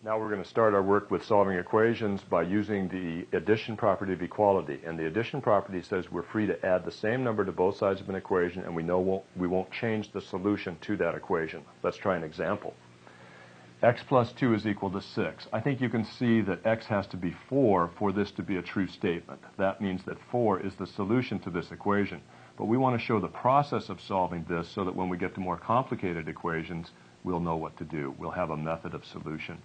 Now we're going to start our work with solving equations by using the addition property of equality. And the addition property says we're free to add the same number to both sides of an equation, and we won't change the solution to that equation. Let's try an example. X plus 2 is equal to 6. I think you can see that x has to be 4 for this to be a true statement. That means that 4 is the solution to this equation. But we want to show the process of solving this so that when we get to more complicated equations, we'll know what to do. We'll have a method of solution.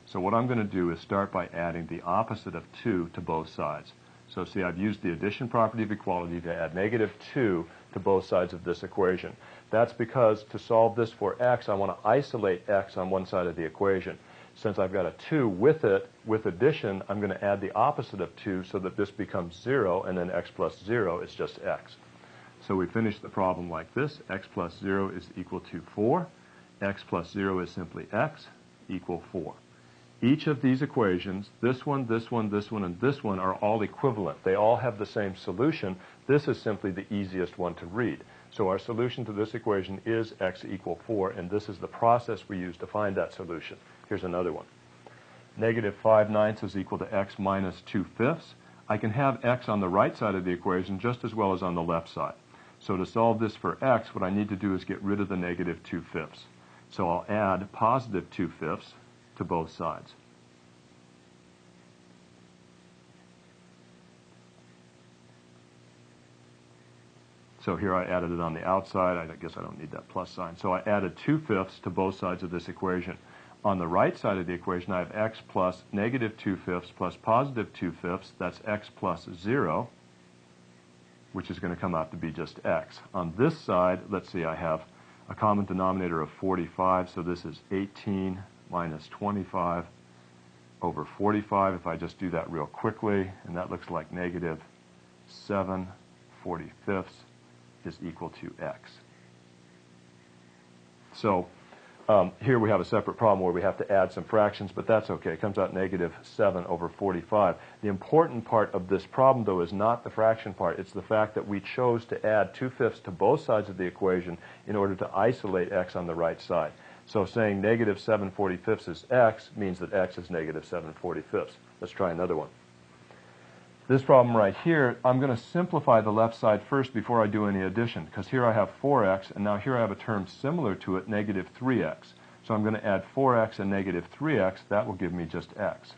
So what I'm going to do is start by adding the opposite of 2 to both sides. So see, I've used the addition property of equality to add negative 2 to both sides of this equation. That's because to solve this for x, I want to isolate x on one side of the equation. Since I've got a 2 with it, with addition, I'm going to add the opposite of 2 so that this becomes 0, and then x plus 0 is just x. So we finish the problem like this. X plus 0 is equal to 4. X plus 0 is simply x equal 4. Each of these equations, this one, this one, this one, and this one, are all equivalent. They all have the same solution. This is simply the easiest one to read. So our solution to this equation is x equal 4, and this is the process we use to find that solution. Here's another one. Negative 5/9 is equal to x minus 2/5. I can have x on the right side of the equation just as well as on the left side. So to solve this for x, what I need to do is get rid of the negative 2/5. So I'll add positive 2/5 to both sides. So here I added it on the outside. I guess I don't need that plus sign. So I added 2/5 to both sides of this equation. On the right side of the equation, I have x plus negative 2/5 plus positive 2/5. That's x plus 0, which is going to come out to be just x. On this side, let's see, I have a common denominator of 45, so this is 18 minus 25 over 45. If I just do that real quickly, and that looks like negative 7/45 is equal to x. So here we have a separate problem where we have to add some fractions, but that's okay. It comes out negative 7/45. The important part of this problem, though, is not the fraction part. It's the fact that we chose to add 2/5 to both sides of the equation in order to isolate x on the right side. So saying negative 7/45 is x means that x is negative 7/45. Let's try another one. This problem right here, I'm going to simplify the left side first before I do any addition, because here I have 4x, and now here I have a term similar to it, negative 3x. So I'm going to add 4x and negative 3x. That will give me just x.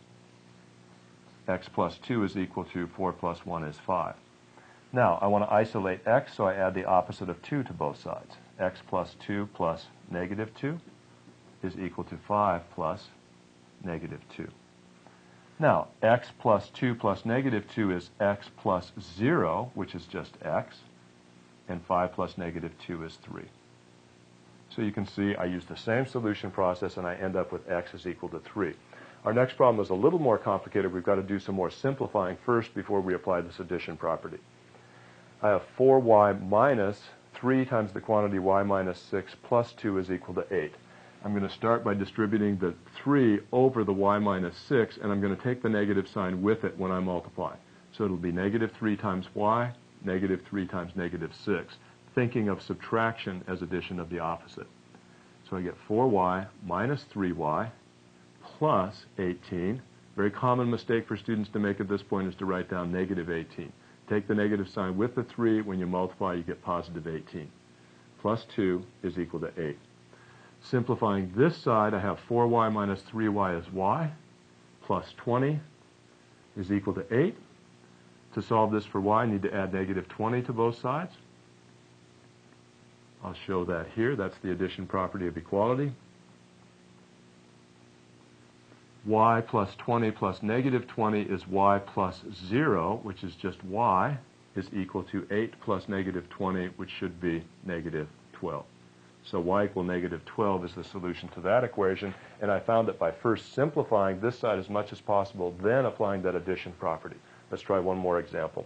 X plus 2 is equal to 4 plus 1 is 5. Now, I want to isolate x, so I add the opposite of 2 to both sides. X plus 2 plus negative 2 is equal to 5 plus negative 2. Now, x plus 2 plus negative 2 is x plus 0, which is just x, and 5 plus negative 2 is 3. So you can see I use the same solution process, and I end up with x is equal to 3. Our next problem is a little more complicated. We've got to do some more simplifying first before we apply this addition property. I have 4y minus 3 times the quantity y minus 6 plus 2 is equal to 8. I'm going to start by distributing the 3 over the y minus 6, and I'm going to take the negative sign with it when I multiply. So it'll be negative 3 times y, negative 3 times negative 6, thinking of subtraction as addition of the opposite. So I get 4y minus 3y plus 18. Very common mistake for students to make at this point is to write down negative 18. Take the negative sign with the 3. When you multiply, you get positive 18. Plus 2 is equal to 8. Simplifying this side, I have 4y minus 3y is y, plus 20 is equal to 8. To solve this for y, I need to add negative 20 to both sides. I'll show that here. That's the addition property of equality. Y plus 20 plus negative 20 is y plus 0, which is just y, is equal to 8 plus negative 20, which should be negative 12. So y equal negative 12 is the solution to that equation, and I found that by first simplifying this side as much as possible, then applying that addition property. Let's try one more example.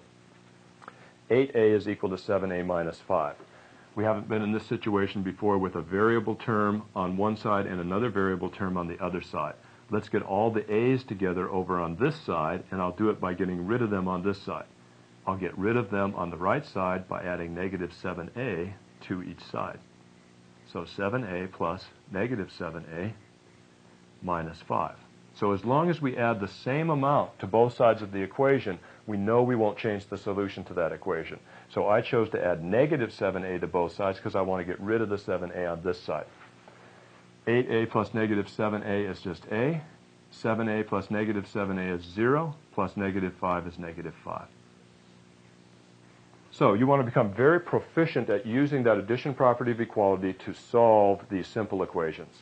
8a is equal to 7a minus 5. We haven't been in this situation before with a variable term on one side and another variable term on the other side. Let's get all the a's together over on this side, and I'll do it by getting rid of them on this side. I'll get rid of them on the right side by adding negative 7a to each side. So 7a plus negative 7a minus 5. So as long as we add the same amount to both sides of the equation, we know we won't change the solution to that equation. So I chose to add negative 7a to both sides because I want to get rid of the 7a on this side. 8a plus negative 7a is just a. 7a plus negative 7a is 0, plus negative 5 is negative 5. So you want to become very proficient at using that addition property of equality to solve these simple equations.